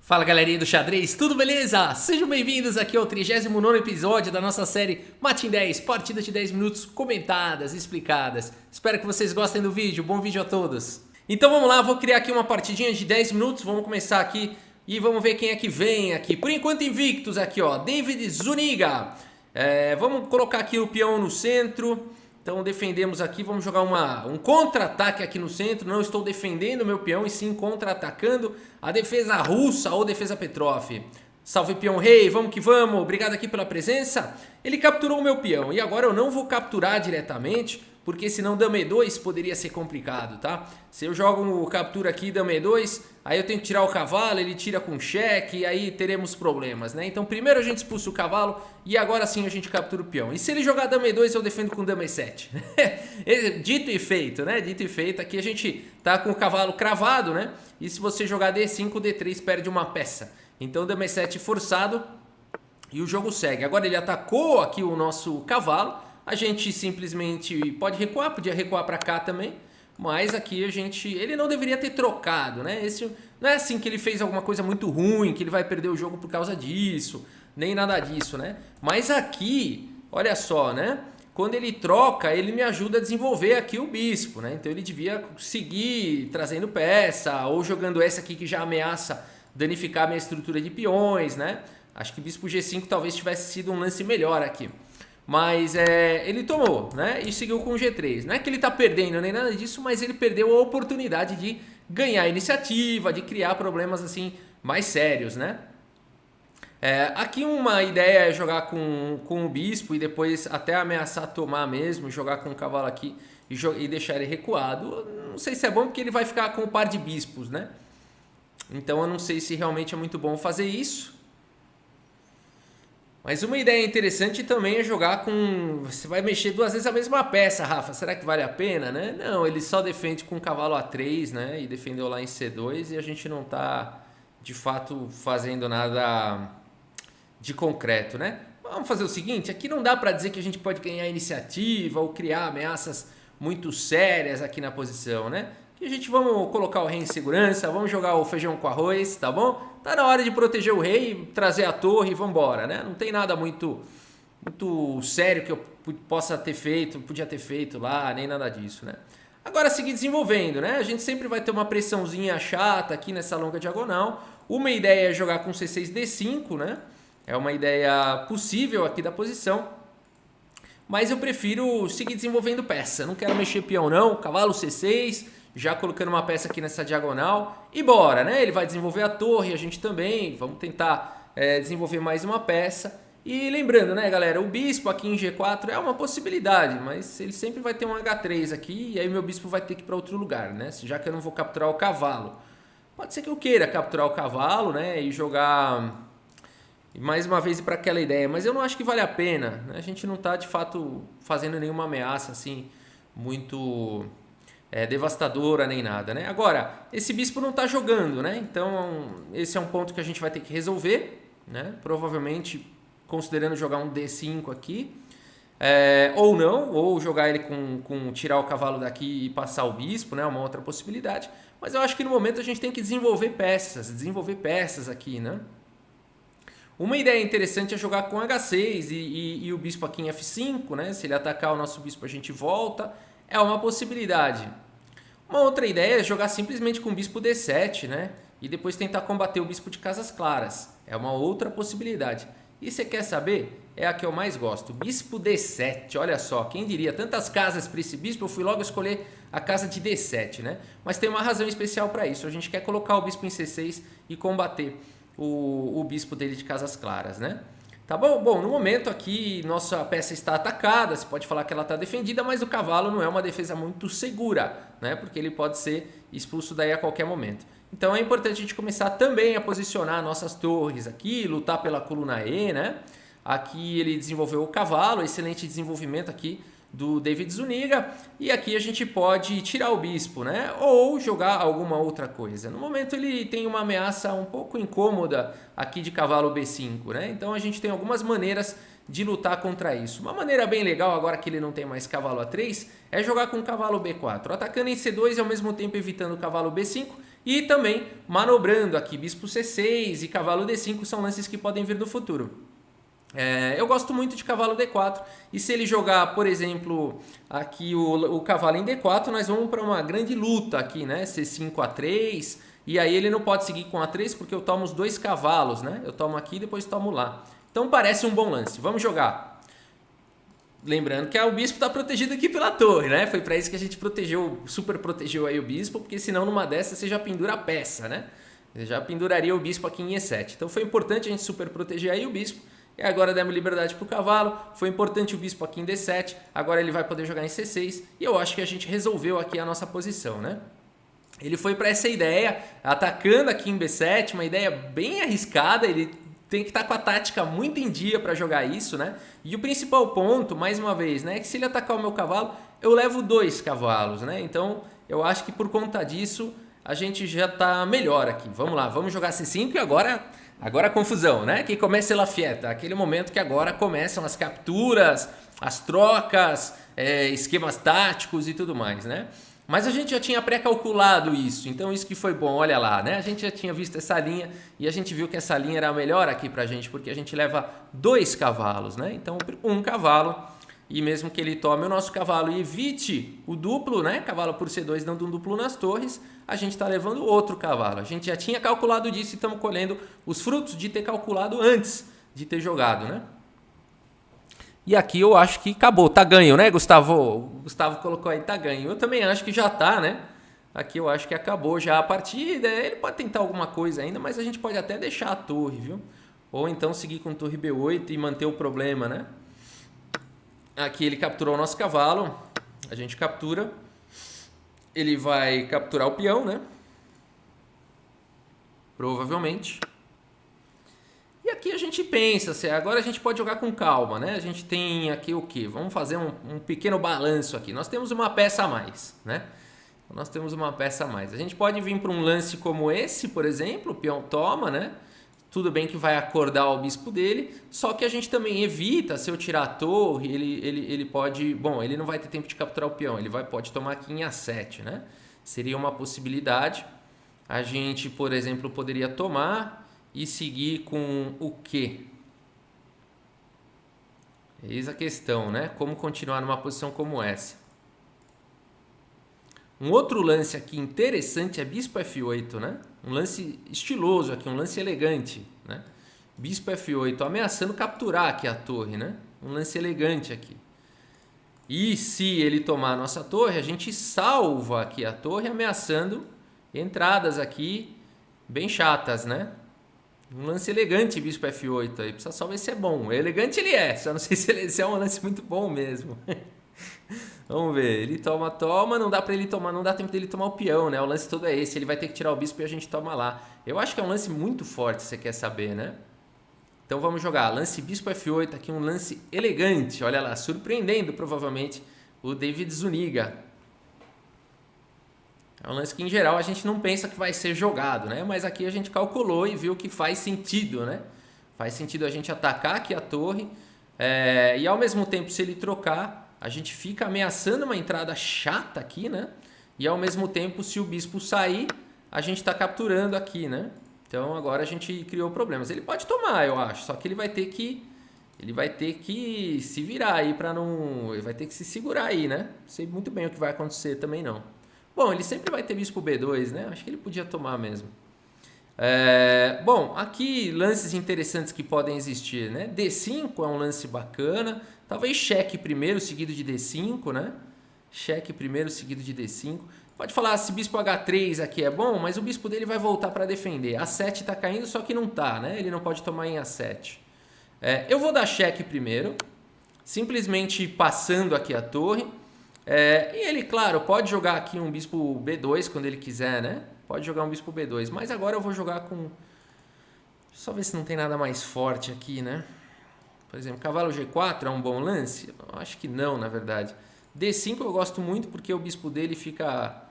Fala galerinha do xadrez, tudo beleza? Sejam bem-vindos aqui ao 39º episódio da nossa série Mate em 10, partidas de 10 minutos comentadas, explicadas. Espero que vocês gostem do vídeo, bom vídeo a todos. Então vamos lá, vou criar aqui uma partidinha de 10 minutos, vamos começar aqui e vamos ver quem é que vem aqui. Por enquanto invictos aqui ó, David Zuniga. Vamos colocar aqui o peão no centro. Então defendemos aqui, vamos jogar um contra-ataque aqui no centro. Não estou defendendo o meu peão e sim contra-atacando a defesa russa ou defesa Petrov. Salve peão rei, vamos que vamos, obrigado aqui pela presença. Ele capturou o meu peão e agora eu não vou capturar diretamente, porque senão dama E2 poderia ser complicado, tá? Se eu jogo um captura aqui, dama E2, aí eu tenho que tirar o cavalo, ele tira com cheque e aí teremos problemas, né? Então primeiro a gente expulsa o cavalo e agora sim a gente captura o peão. E se ele jogar dama E2 eu defendo com dama E7. Dito e feito, né? Dito e feito, aqui a gente tá com o cavalo cravado, né? E se você jogar D5, D3 perde uma peça. Então dama E7 forçado e o jogo segue. Agora ele atacou aqui o nosso cavalo. A gente simplesmente pode recuar, podia recuar para cá também, mas aqui ele não deveria ter trocado, né? Não é assim que ele fez alguma coisa muito ruim, que ele vai perder o jogo por causa disso, nem nada disso, né? Mas aqui, olha só, né? Quando ele troca, ele me ajuda a desenvolver aqui o bispo, né? Então ele devia seguir trazendo peça ou jogando essa aqui que já ameaça danificar a minha estrutura de peões, né? Acho que bispo G5 talvez tivesse sido um lance melhor aqui. Mas ele tomou, né? E seguiu com o G3. Não é que ele está perdendo nem nada disso, mas ele perdeu a oportunidade de ganhar a iniciativa, de criar problemas assim mais sérios, né? Aqui uma ideia é jogar com o bispo e depois até ameaçar tomar mesmo, jogar com o cavalo aqui e deixar ele recuado. Não sei se é bom porque ele vai ficar com o par de bispos, né? Então eu não sei se realmente é muito bom fazer isso. Mas uma ideia interessante também é jogar com... Você vai mexer duas vezes a mesma peça, Rafa. Será que vale a pena, né? Não, ele só defende com o cavalo A3, né? E defendeu lá em C2 e a gente não tá, de fato, fazendo nada de concreto, né? Vamos fazer o seguinte, aqui não dá para dizer que a gente pode ganhar iniciativa ou criar ameaças muito sérias aqui na posição, né? E a gente vamos colocar o rei em segurança, vamos jogar o feijão com arroz, tá bom? Tá na hora de proteger o rei, trazer a torre e vambora, né? Não tem nada muito sério que eu podia ter feito lá, nem nada disso, né? Agora seguir desenvolvendo, né? A gente sempre vai ter uma pressãozinha chata aqui nessa longa diagonal. Uma ideia é jogar com C6, D5, né? É uma ideia possível aqui da posição. Mas eu prefiro seguir desenvolvendo peça. Não quero mexer peão não, cavalo C6... Já colocando uma peça aqui nessa diagonal e bora, né? Ele vai desenvolver a torre, a gente também. Vamos tentar desenvolver mais uma peça. E lembrando, né, galera? O bispo aqui em G4 é uma possibilidade, mas ele sempre vai ter um H3 aqui e aí meu bispo vai ter que ir para outro lugar, né? Já que eu não vou capturar o cavalo. Pode ser que eu queira capturar o cavalo, né? E jogar mais uma vez para aquela ideia, mas eu não acho que vale a pena, né? A gente não está de fato fazendo nenhuma ameaça assim muito... devastadora nem nada, né? Agora, esse bispo não está jogando, né? Então, esse é um ponto que a gente vai ter que resolver, né? Provavelmente, considerando jogar um D5 aqui, ou não, ou jogar ele com tirar o cavalo daqui e passar o bispo, né? Uma outra possibilidade. Mas eu acho que no momento a gente tem que desenvolver peças aqui, né? Uma ideia interessante é jogar com H6 e o bispo aqui em F5, né? Se ele atacar o nosso bispo, a gente volta. É uma possibilidade. Uma outra ideia é jogar simplesmente com o bispo D7, né? E depois tentar combater o bispo de casas claras. É uma outra possibilidade. E você quer saber? É a que eu mais gosto. Bispo D7. Olha só, quem diria? Tantas casas para esse bispo, eu fui logo escolher a casa de D7, né? Mas tem uma razão especial para isso. A gente quer colocar o bispo em C6 e combater o bispo dele de casas claras, né? Tá bom? Bom, no momento aqui nossa peça está atacada, você pode falar que ela está defendida, mas o cavalo não é uma defesa muito segura, né? Porque ele pode ser expulso daí a qualquer momento. Então é importante a gente começar também a posicionar nossas torres aqui, lutar pela coluna E, né? Aqui ele desenvolveu o cavalo, excelente desenvolvimento aqui do David Zuniga. E aqui a gente pode tirar o bispo, né? Ou jogar alguma outra coisa. No momento ele tem uma ameaça um pouco incômoda aqui de cavalo B5, né? Então a gente tem algumas maneiras de lutar contra isso. Uma maneira bem legal, agora que ele não tem mais cavalo A3, é jogar com cavalo B4. Atacando em C2 e ao mesmo tempo evitando o cavalo B5 E também manobrando aqui bispo C6 e cavalo D5 são lances que podem vir do futuro. Eu gosto muito de cavalo D4 e se ele jogar, por exemplo, aqui o cavalo em D4, nós vamos para uma grande luta aqui, né? C5 A3 e aí ele não pode seguir com A3 porque eu tomo os 2 cavalos, né? Eu tomo aqui e depois tomo lá. Então parece um bom lance. Vamos jogar. Lembrando que o bispo está protegido aqui pela torre, né? Foi para isso que a gente super protegeu aí o bispo, porque senão numa dessas você já pendura a peça, né? Você já penduraria o bispo aqui em E7. Então foi importante a gente super proteger aí o bispo. E agora demos liberdade para o cavalo. Foi importante o bispo aqui em D7. Agora ele vai poder jogar em C6. E eu acho que a gente resolveu aqui a nossa posição, né? Ele foi para essa ideia, atacando aqui em B7, uma ideia bem arriscada. Ele tem que estar com a tática muito em dia para jogar isso, né? E o principal ponto, mais uma vez, né, é que se ele atacar o meu cavalo, eu levo 2 cavalos, né? Então, eu acho que por conta disso, a gente já está melhor aqui. Vamos lá, vamos jogar C5 e agora a confusão, né? Que começa a fiesta, aquele momento que agora começam as capturas, as trocas, esquemas táticos e tudo mais, né? Mas a gente já tinha pré-calculado isso, então isso que foi bom, olha lá, né? A gente já tinha visto essa linha e a gente viu que essa linha era a melhor aqui pra gente, porque a gente leva 2 cavalos, né? Então, um cavalo, e mesmo que ele tome o nosso cavalo e evite o duplo, né? Cavalo por C2 dando um duplo nas torres, a gente está levando outro cavalo. A gente já tinha calculado disso e estamos colhendo os frutos de ter calculado antes de ter jogado, né? E aqui eu acho que acabou, tá ganho, né, Gustavo? O Gustavo colocou aí, tá ganho. Eu também acho que já tá, né? Aqui eu acho que acabou já a partida. Ele pode tentar alguma coisa ainda, mas a gente pode até deixar a torre, viu? Ou então seguir com torre B8 e manter o problema, né? Aqui ele capturou o nosso cavalo. A gente captura. Ele vai capturar o peão, né? Provavelmente. E aqui a gente pensa, assim, agora a gente pode jogar com calma, né? A gente tem aqui o quê? Vamos fazer um pequeno balanço aqui. Nós temos uma peça a mais, né? Nós temos uma peça a mais. A gente pode vir para um lance como esse, por exemplo, o peão toma, né? Tudo bem que vai acordar o bispo dele, só que a gente também evita, se eu tirar a torre, ele pode... Bom, ele não vai ter tempo de capturar o peão, ele pode tomar aqui em A7, né? Seria uma possibilidade. A gente, por exemplo, poderia tomar e seguir com o quê? Eis a questão, né? Como continuar numa posição como essa? Um outro lance aqui interessante é bispo F8, né? Um lance estiloso aqui, um lance elegante, né? Bispo F8, ameaçando capturar aqui a torre, né? Um lance elegante aqui. E se ele tomar a nossa torre, a gente salva aqui a torre, ameaçando entradas aqui bem chatas, né? Um lance elegante, bispo F8 aí. Precisa só ver se é bom. Elegante ele é, só não sei se é um lance muito bom mesmo. Vamos ver. Ele toma, não dá para ele tomar, não dá tempo dele tomar o peão, né? O lance todo é esse. Ele vai ter que tirar o bispo e a gente toma lá. Eu acho que é um lance muito forte, você quer saber, né? Então vamos jogar. Lance bispo F8, aqui um lance elegante. Olha lá, surpreendendo provavelmente o David Zuniga. É um lance que, em geral, a gente não pensa que vai ser jogado, né? Mas aqui a gente calculou e viu que faz sentido, né? Faz sentido a gente atacar aqui a torre e, ao mesmo tempo, se ele trocar, a gente fica ameaçando uma entrada chata aqui, né? E, ao mesmo tempo, se o bispo sair, a gente está capturando aqui, né? Então, agora a gente criou problemas. Ele pode tomar, eu acho, só que ele vai ter que se virar aí para não... Ele vai ter que se segurar aí, né? Não sei muito bem o que vai acontecer também, não. Bom, ele sempre vai ter bispo B2, né? Acho que ele podia tomar mesmo. Bom, aqui lances interessantes que podem existir, né? D5 é um lance bacana. Talvez cheque primeiro, seguido de D5, né? Cheque primeiro, seguido de D5. Pode falar se bispo H3 aqui é bom, mas o bispo dele vai voltar para defender. A7 está caindo, só que não está, né? Ele não pode tomar em A7. Eu vou dar cheque primeiro, simplesmente passando aqui a torre. E ele, claro, pode jogar aqui um bispo B2 quando ele quiser, né? Pode jogar um bispo B2. Mas agora eu vou jogar com... Deixa eu só ver se não tem nada mais forte aqui, né? Por exemplo, cavalo G4 é um bom lance? Eu acho que não, na verdade. D5 eu gosto muito porque o bispo dele fica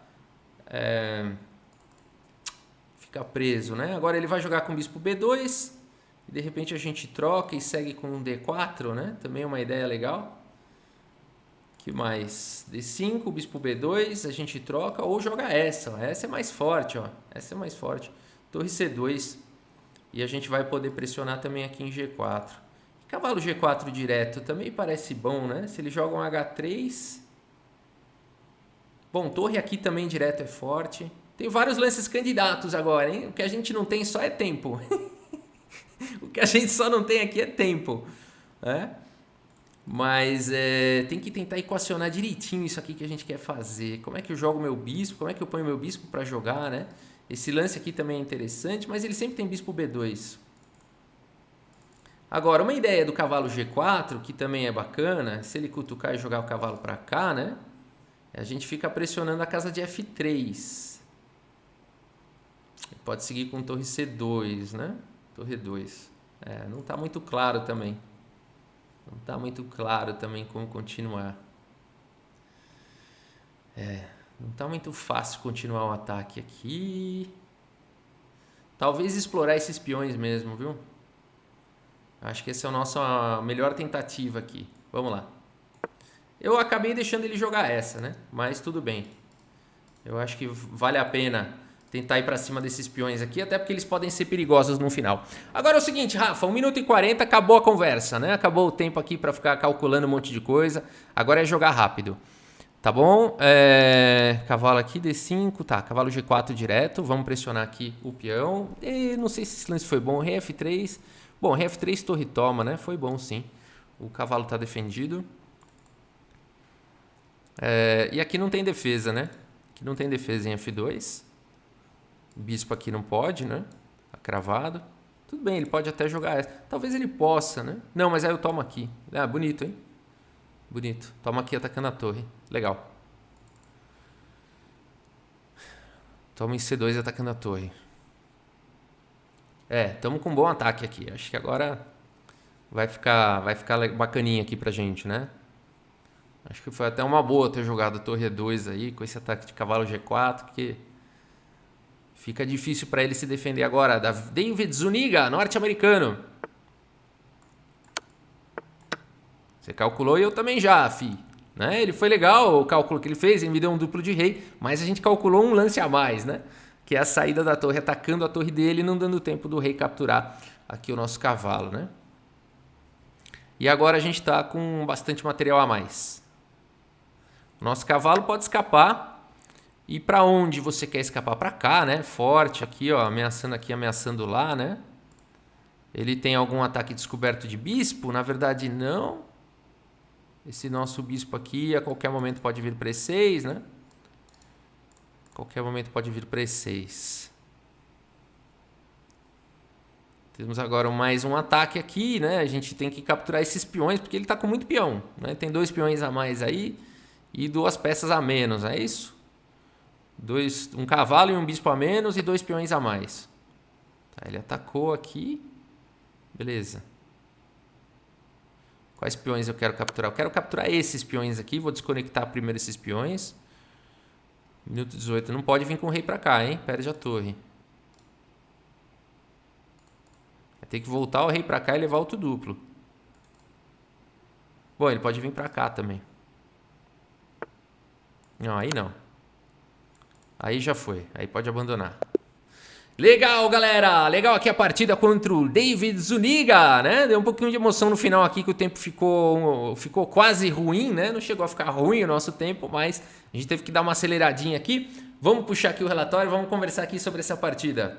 preso, né? Agora ele vai jogar com o bispo B2 e de repente a gente troca e segue com um D4, né? Também é uma ideia legal. Que mais? D5, bispo B2, a gente troca ou joga essa. Ó. Essa é mais forte, ó. Essa é mais forte. Torre C2. E a gente vai poder pressionar também aqui em G4. Cavalo G4 direto também parece bom, né? Se ele joga um H3... Bom, torre aqui também direto é forte. Tem vários lances candidatos agora, hein? O que a gente não tem só é tempo. O que a gente só não tem aqui é tempo. Né? Mas tem que tentar equacionar direitinho isso aqui que a gente quer fazer. Como é que eu jogo meu bispo? Como é que eu ponho meu bispo para jogar, né? Esse lance aqui também é interessante, mas ele sempre tem bispo B2. Agora, uma ideia do cavalo G4, que também é bacana, se ele cutucar e jogar o cavalo para cá, né? A gente fica pressionando a casa de F3. Ele pode seguir com torre C2, né? Torre 2. Não está muito claro também. Não está muito claro também como continuar. Não está muito fácil continuar o ataque aqui. Talvez explorar esses peões mesmo, viu? Acho que essa é a nossa melhor tentativa aqui. Vamos lá. Eu acabei deixando ele jogar essa, né? Mas tudo bem. Eu acho que vale a pena tentar ir para cima desses peões aqui, até porque eles podem ser perigosos no final. Agora é o seguinte, Rafa, 1 minuto e 40, acabou a conversa, né? Acabou o tempo aqui para ficar calculando um monte de coisa. Agora é jogar rápido. Tá bom? Cavalo aqui, D5, tá. Cavalo G4 direto. Vamos pressionar aqui o peão. Não sei se esse lance foi bom. Rei F3. Bom, Rei F3, torre toma, né? Foi bom, sim. O cavalo tá defendido. E aqui não tem defesa, né? Aqui não tem defesa em F2. O bispo aqui não pode, né? Tá cravado. Tudo bem, ele pode até jogar essa. Talvez ele possa, né? Não, mas aí eu tomo aqui. Bonito, hein? Bonito. Toma aqui atacando a torre. Legal. Toma em C2 atacando a torre. Estamos com um bom ataque aqui. Acho que agora vai ficar bacaninha aqui pra gente, né? Acho que foi até uma boa ter jogado a torre E2 aí, com esse ataque de cavalo G4, porque fica difícil para ele se defender agora. David Zuniga, norte-americano. Você calculou e eu também já, fi. Né? Ele foi legal o cálculo que ele fez, ele me deu um duplo de rei, mas a gente calculou um lance a mais, né? Que é a saída da torre, atacando a torre dele e não dando tempo do rei capturar aqui o nosso cavalo, né? E agora a gente está com bastante material a mais. O nosso cavalo pode escapar. E para onde você quer escapar? Para cá, né? Forte aqui, ó, ameaçando aqui, ameaçando lá, né? Ele tem algum ataque descoberto de bispo? Na verdade, não. Esse nosso bispo aqui a qualquer momento pode vir para E6, né? Qualquer momento pode vir para E6. Temos agora mais um ataque aqui, né? A gente tem que capturar esses peões, porque ele está com muito peão, né? Tem 2 peões a mais aí e 2 peças a menos, é isso? Um cavalo e um bispo a menos e 2 peões a mais. Tá, ele atacou aqui. Beleza. Quais peões eu quero capturar? Eu quero capturar esses peões aqui. Vou desconectar primeiro esses peões. Minuto 18. Não pode vir com o rei pra cá, hein? Perde a torre. Vai ter que voltar o rei pra cá e levar outro duplo. Bom, ele pode vir pra cá também. Não, aí não. Aí já foi. Aí pode abandonar. Legal, galera. Legal aqui a partida contra o David Zuniga, né? Deu um pouquinho de emoção no final aqui, que o tempo ficou quase ruim, né? Não chegou a ficar ruim o nosso tempo, mas a gente teve que dar uma aceleradinha aqui. Vamos puxar aqui o relatório, vamos conversar aqui sobre essa partida.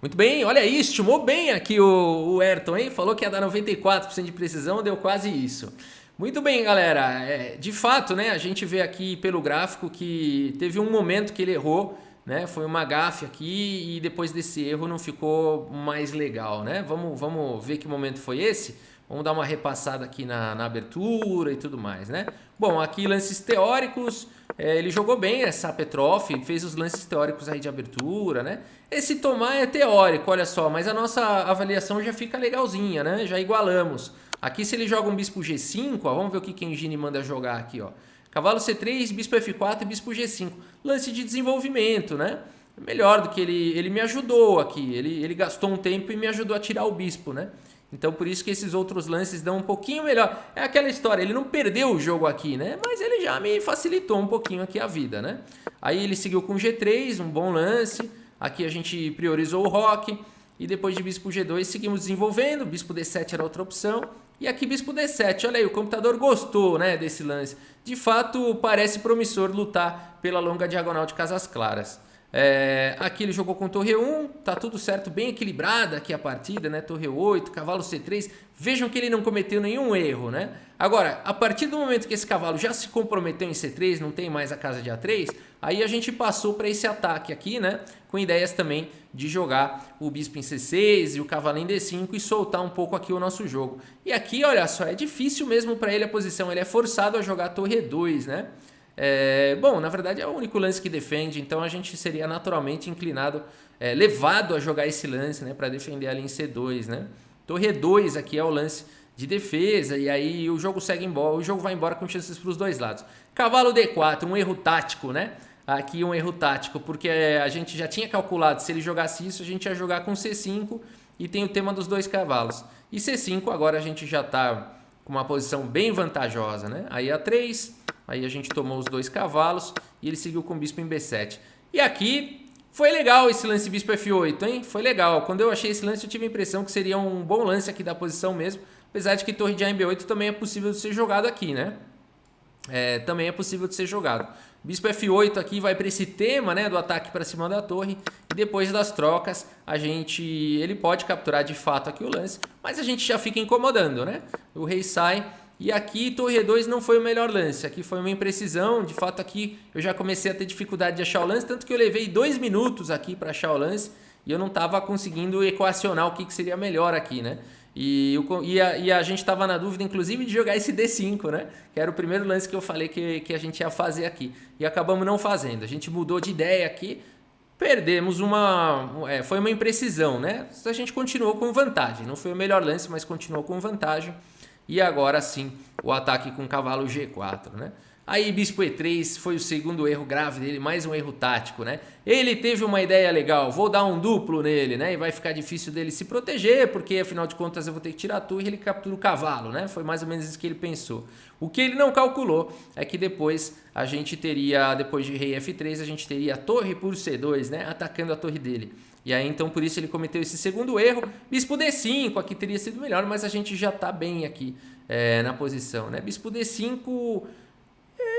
Muito bem, olha aí, estimou bem aqui o Ayrton, hein? Falou que ia dar 94% de precisão, deu quase isso. Muito bem, galera. De fato, né? A gente vê aqui pelo gráfico que teve um momento que ele errou, né? Foi uma gafe aqui e depois desse erro não ficou mais legal, né? Vamos ver que momento foi esse. Vamos dar uma repassada aqui na abertura e tudo mais, né? Bom, aqui lances teóricos, ele jogou bem essa Petrov, fez os lances teóricos aí de abertura, né? Esse tomar é teórico, olha só, mas a nossa avaliação já fica legalzinha, né? Já igualamos. Aqui se ele joga um bispo G5, ó, vamos ver o que Engine manda jogar aqui, ó. Cavalo C3, bispo F4 e bispo G5. Lance de desenvolvimento, né? Melhor do que ele me ajudou aqui. Ele gastou um tempo e me ajudou a tirar o bispo, né? Então por isso que esses outros lances dão um pouquinho melhor. É aquela história, ele não perdeu o jogo aqui, né? Mas ele já me facilitou um pouquinho aqui a vida, né? Aí ele seguiu com G3, um bom lance. Aqui a gente priorizou o roque. E depois de bispo G2 seguimos desenvolvendo. Bispo D7 era outra opção. E aqui bispo D7. Olha aí, o computador gostou, né, desse lance. De fato, parece promissor lutar pela longa diagonal de casas claras. Aqui ele jogou com torre 1, tá tudo certo, bem equilibrada aqui a partida, né? Torre 8, cavalo C3. Vejam que ele não cometeu nenhum erro, né? Agora, a partir do momento que esse cavalo já se comprometeu em C3, não tem mais a casa de A3, aí a gente passou para esse ataque aqui, né? Com ideias também de jogar o bispo em C6 e o cavalo em D5 e soltar um pouco aqui o nosso jogo. E aqui, olha só, é difícil mesmo para ele a posição, ele é forçado a jogar torre 2, né? Bom, na verdade é o único lance que defende, então a gente seria naturalmente inclinado, levado a jogar esse lance, né, para defender ali em C2, né? Torre 2 aqui é o lance de defesa e aí o jogo segue embora, o jogo vai embora com chances para os dois lados. Cavalo D4, um erro tático, né? Aqui um erro tático, porque a gente já tinha calculado, se ele jogasse isso, a gente ia jogar com C5 e tem o tema dos dois cavalos. E C5 agora a gente já está com uma posição bem vantajosa, né? Aí A3, aí a gente tomou os dois cavalos e ele seguiu com o bispo em B7. E aqui foi legal esse lance bispo F8, hein? Foi legal. Quando eu achei esse lance eu tive a impressão que seria um bom lance aqui da posição mesmo, apesar de que torre de A em B8 também é possível de ser jogado aqui, né? Também é possível de ser jogado. Bispo F8 aqui vai para esse tema, né, do ataque para cima da torre. E depois das trocas, ele pode capturar de fato aqui o lance, mas a gente já fica incomodando, né? O rei sai e aqui torre E2 não foi o melhor lance. Aqui foi uma imprecisão. De fato aqui eu já comecei a ter dificuldade de achar o lance, tanto que eu levei 2 minutos aqui para achar o lance e eu não estava conseguindo equacionar o que seria melhor aqui, né? E a gente estava na dúvida, inclusive, de jogar esse D5, né? Que era o primeiro lance que eu falei que a gente ia fazer aqui. E acabamos não fazendo. A gente mudou de ideia aqui, perdemos foi uma imprecisão, né? A gente continuou com vantagem. Não foi o melhor lance, mas continuou com vantagem. E agora sim, o ataque com cavalo G4, né? Aí bispo E3 foi o segundo erro grave dele, mais um erro tático, né? Ele teve uma ideia legal, vou dar um duplo nele, né? E vai ficar difícil dele se proteger, porque afinal de contas eu vou ter que tirar a torre e ele captura o cavalo, né? Foi mais ou menos isso que ele pensou. O que ele não calculou é que depois a gente teria, depois de rei F3, a gente teria a torre por C2, né? Atacando a torre dele. E aí então por isso ele cometeu esse segundo erro. Bispo D5 aqui teria sido melhor, mas a gente já tá bem aqui na posição, né? Bispo D5...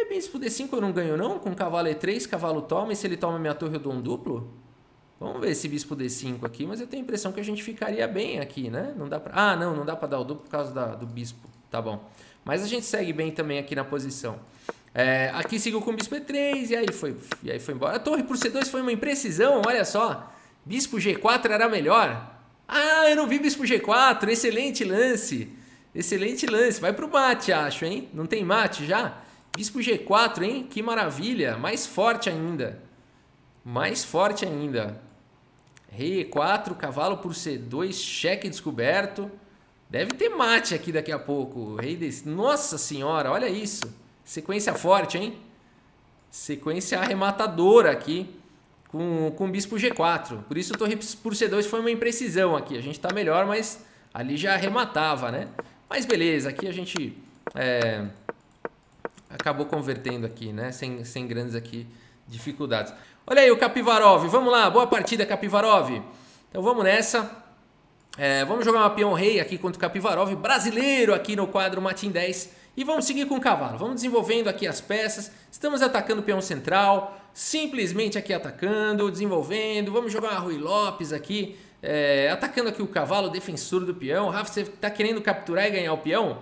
Bispo D5 eu não ganho não, com cavalo E3, cavalo toma, e se ele toma minha torre eu dou um duplo? Vamos ver esse bispo D5 aqui, mas eu tenho a impressão que a gente ficaria bem aqui, né? Não dá pra... não dá pra dar o duplo por causa do bispo, tá bom. Mas a gente segue bem também aqui na posição. Aqui seguiu com o bispo E3 e aí foi embora. A torre por C2 foi uma imprecisão, olha só. Bispo G4 era melhor. Ah, eu não vi bispo G4, excelente lance. Excelente lance, vai pro mate, acho, hein? Não tem mate já? Bispo G4, hein? Que maravilha. Mais forte ainda. Mais forte ainda. Rei E4, cavalo por C2, cheque descoberto. Deve ter mate aqui daqui a pouco. Rei desse... Nossa senhora, olha isso. Sequência forte, hein? Sequência arrematadora aqui com bispo G4. Por isso torre por C2 foi uma imprecisão aqui. A gente tá melhor, mas ali já arrematava, né? Mas beleza, aqui a gente... acabou convertendo aqui, né? Sem grandes aqui dificuldades. Olha aí o Kapivarov. Vamos lá, boa partida, Kapivarov. Então vamos nessa. Vamos jogar uma peão rei aqui contra o Kapivarov, brasileiro aqui no quadro Mate em 10. E vamos seguir com o cavalo. Vamos desenvolvendo aqui as peças. Estamos atacando o peão central. Simplesmente aqui atacando, desenvolvendo. Vamos jogar uma Rui Lopes aqui. Atacando aqui o cavalo, defensor do peão. Rafa, você está querendo capturar e ganhar o peão?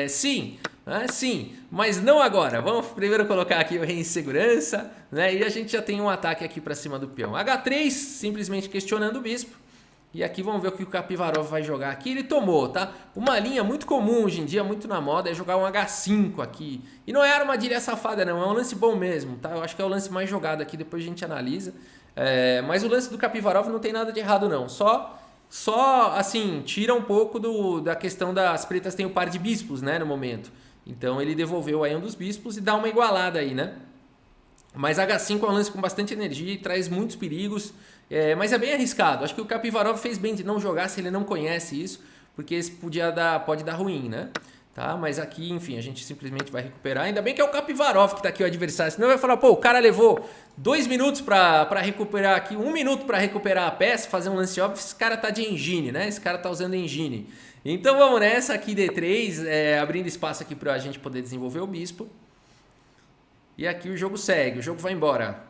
Sim. Sim, mas não agora. Vamos primeiro colocar aqui o rei em segurança, né? E a gente já tem um ataque aqui para cima do peão. H3, simplesmente questionando o bispo. E aqui vamos ver o que o Kapivarov vai jogar aqui. Ele tomou, tá? Uma linha muito comum hoje em dia, muito na moda, é jogar um H5 aqui. E não é armadilha safada não, é um lance bom mesmo, tá? Eu acho que é o lance mais jogado aqui, depois a gente analisa. Mas o lance do Kapivarov não tem nada de errado não, só assim, tira um pouco da questão das pretas tem o par de bispos, né, no momento. Então ele devolveu aí um dos bispos e dá uma igualada aí, né? Mas H5 é um lance com bastante energia e traz muitos perigos, mas é bem arriscado. Acho que o Kapivarov fez bem de não jogar se ele não conhece isso, porque esse pode dar ruim, né? Tá? Mas aqui, enfim, a gente simplesmente vai recuperar. Ainda bem que é o Capivarov que tá aqui o adversário. Senão vai falar, pô, o cara levou 2 minutos para recuperar aqui, 1 minuto para recuperar a peça, fazer um lance óbvio. Esse cara tá de engine, né? Esse cara tá usando engine. Então vamos nessa aqui, D3, abrindo espaço aqui pra gente poder desenvolver o bispo. E aqui o jogo segue, o jogo vai embora.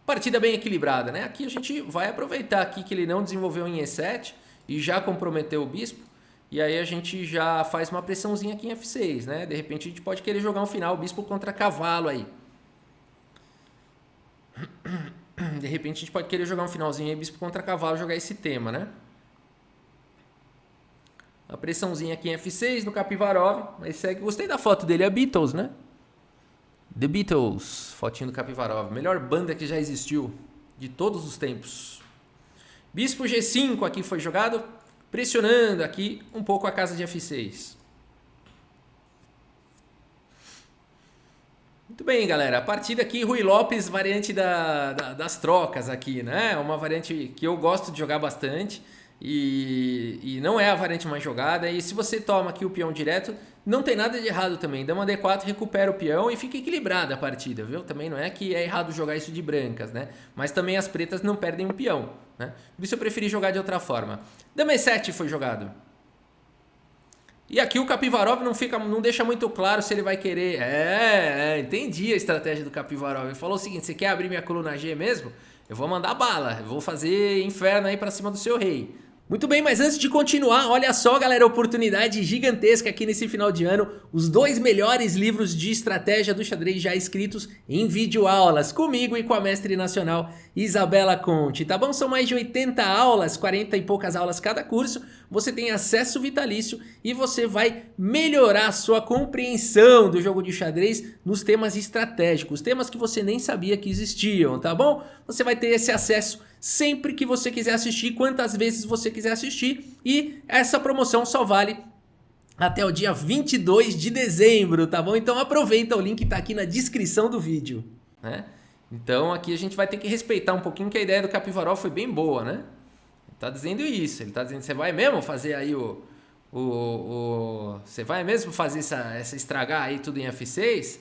Partida bem equilibrada, né? Aqui a gente vai aproveitar aqui que ele não desenvolveu em E7 e já comprometeu o bispo. E aí a gente já faz uma pressãozinha aqui em F6, né? De repente a gente pode querer jogar um final bispo contra cavalo aí. De repente a gente pode querer jogar um finalzinho aí bispo contra cavalo, jogar esse tema, né? A pressãozinha aqui em F6 no Capivarov, mas segue. Gostei da foto dele, é Beatles, né? The Beatles, fotinho do Capivarov, melhor banda que já existiu de todos os tempos. Bispo G5 aqui foi jogado, pressionando aqui um pouco a casa de F6. Muito bem, galera. A partida aqui, Ruy Lopes, variante das trocas aqui, né? Uma variante que eu gosto de jogar bastante e não é a variante mais jogada. E se você toma aqui o peão direto, não tem nada de errado também. Dama D4, recupera o peão e fica equilibrada a partida, viu? Também não é que é errado jogar isso de brancas, né? Mas também as pretas não perdem um peão, né? Por isso eu preferi jogar de outra forma. Dama E7 foi jogado. E aqui o Capivarov não deixa muito claro se ele vai querer... entendi a estratégia do Capivarov. Ele falou o seguinte, você quer abrir minha coluna G mesmo? Eu vou mandar bala, eu vou fazer inferno aí pra cima do seu rei. Muito bem, mas antes de continuar, olha só, galera, oportunidade gigantesca aqui nesse final de ano. Os 2 melhores livros de estratégia do xadrez já escritos em videoaulas, comigo e com a mestre nacional Isabela Conte, tá bom? São mais de 80 aulas, 40 e poucas aulas cada curso. Você tem acesso vitalício e você vai melhorar a sua compreensão do jogo de xadrez nos temas estratégicos, temas que você nem sabia que existiam, tá bom? Você vai ter esse acesso sempre que você quiser assistir, quantas vezes você quiser assistir, e essa promoção só vale até o dia 22 de dezembro, tá bom? Então aproveita, o link tá aqui na descrição do vídeo, né? Então aqui a gente vai ter que respeitar um pouquinho que a ideia do Capivarov foi bem boa, né? Ele tá dizendo isso, ele tá dizendo, você vai mesmo fazer aí você vai mesmo fazer essa estragar aí tudo em F6?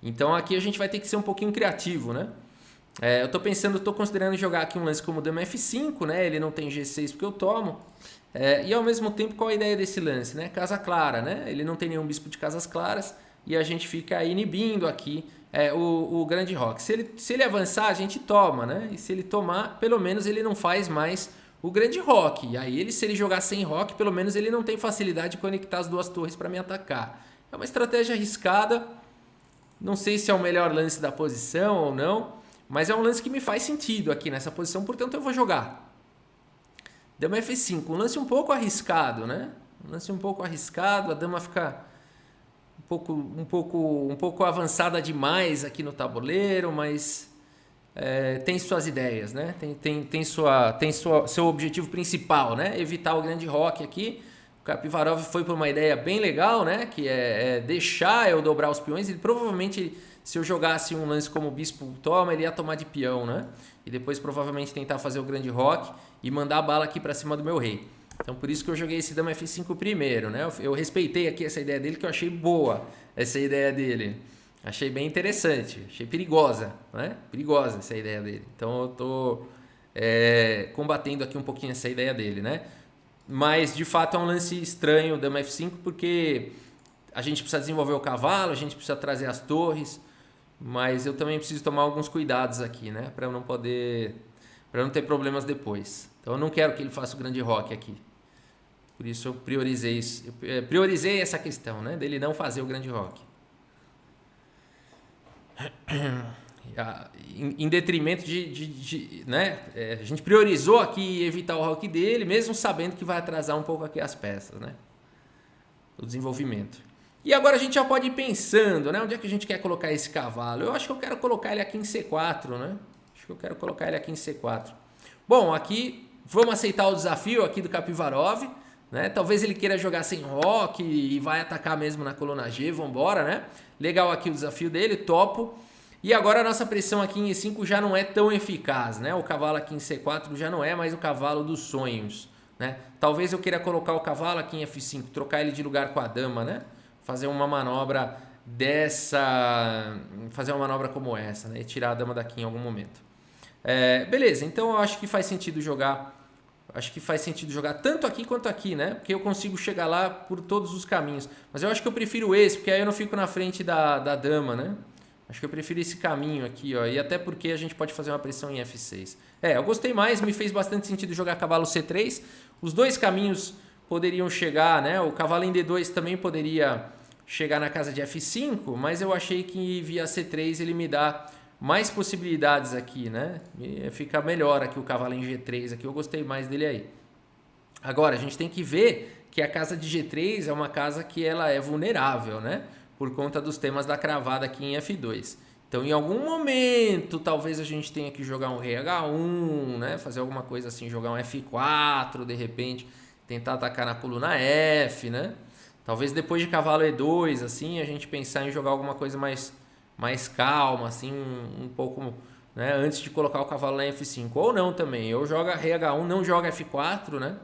Então aqui a gente vai ter que ser um pouquinho criativo, né? Eu tô considerando jogar aqui um lance como Dama F5, né? Ele não tem G6 porque eu tomo. E ao mesmo tempo, qual a ideia desse lance, né? Casa clara, né? Ele não tem nenhum bispo de casas claras e a gente fica inibindo aqui o grande roque. Se ele avançar, a gente toma, né? E se ele tomar, pelo menos ele não faz mais o grande roque. E aí, se ele jogar sem roque, pelo menos ele não tem facilidade de conectar as 2 torres para me atacar. É uma estratégia arriscada. Não sei se é o melhor lance da posição ou não. Mas é um lance que me faz sentido aqui nessa posição, portanto eu vou jogar. Dama F5, um lance um pouco arriscado, né? Um lance um pouco arriscado, a dama fica um pouco avançada demais aqui no tabuleiro, mas tem suas ideias, né? Tem seu objetivo principal, né? Evitar o grande roque aqui. O Capivarov foi por uma ideia bem legal, né? Que é deixar eu dobrar os peões. Ele provavelmente... Se eu jogasse um lance como o bispo toma, ele ia tomar de peão, né? E depois provavelmente tentar fazer o grande roque e mandar a bala aqui para cima do meu rei. Então por isso que eu joguei esse Dama F5 primeiro, né? Eu respeitei aqui essa ideia dele, que eu achei boa essa ideia dele. Achei bem interessante, achei perigosa, né? Perigosa essa ideia dele. Então eu tô combatendo aqui um pouquinho essa ideia dele, né? Mas de fato é um lance estranho o Dama F5 porque a gente precisa desenvolver o cavalo, a gente precisa trazer as torres. Mas eu também preciso tomar alguns cuidados aqui, né? Para não ter problemas depois. Então eu não quero que ele faça o grande roque aqui. Por isso eu priorizei essa questão, né? Dele não fazer o grande roque. Em detrimento né? A gente priorizou aqui evitar o roque dele, mesmo sabendo que vai atrasar um pouco aqui as peças, né? O desenvolvimento. E agora a gente já pode ir pensando, né? Onde é que a gente quer colocar esse cavalo? Eu acho que eu quero colocar ele aqui em C4, né? Acho que eu quero colocar ele aqui em C4. Bom, aqui vamos aceitar o desafio aqui do Capivarov, né? Talvez ele queira jogar sem roque e vai atacar mesmo na coluna G, vambora, né? Legal aqui o desafio dele, topo. E agora a nossa pressão aqui em E5 já não é tão eficaz, né? O cavalo aqui em C4 já não é mais o cavalo dos sonhos, né? Talvez eu queira colocar o cavalo aqui em F5, trocar ele de lugar com a dama, né? Fazer uma manobra fazer uma manobra como essa, né? E tirar a dama daqui em algum momento. Beleza, então eu acho que faz sentido jogar. Acho que faz sentido jogar tanto aqui quanto aqui, né? Porque eu consigo chegar lá por todos os caminhos. Mas eu acho que eu prefiro esse, porque aí eu não fico na frente da dama, né? Acho que eu prefiro esse caminho aqui, ó. E até porque a gente pode fazer uma pressão em F6. Eu gostei mais, me fez bastante sentido jogar cavalo C3. Os dois caminhos poderiam chegar, né? O cavalo em D2 também poderia chegar na casa de F5, mas eu achei que via C3 ele me dá mais possibilidades aqui, né? E fica melhor aqui o cavalo em G3 aqui, eu gostei mais dele aí. Agora, a gente tem que ver que a casa de G3 é uma casa que ela é vulnerável, né? Por conta dos temas da cravada aqui em F2. Então, em algum momento, talvez a gente tenha que jogar um rei H1, né? Fazer alguma coisa assim, jogar um F4, de repente, tentar atacar na coluna F, né? Talvez depois de cavalo E2, assim, a gente pensar em jogar alguma coisa mais calma, assim, um pouco, né, antes de colocar o cavalo lá em F5. Ou não também, ou joga rei H1, não joga F4, né?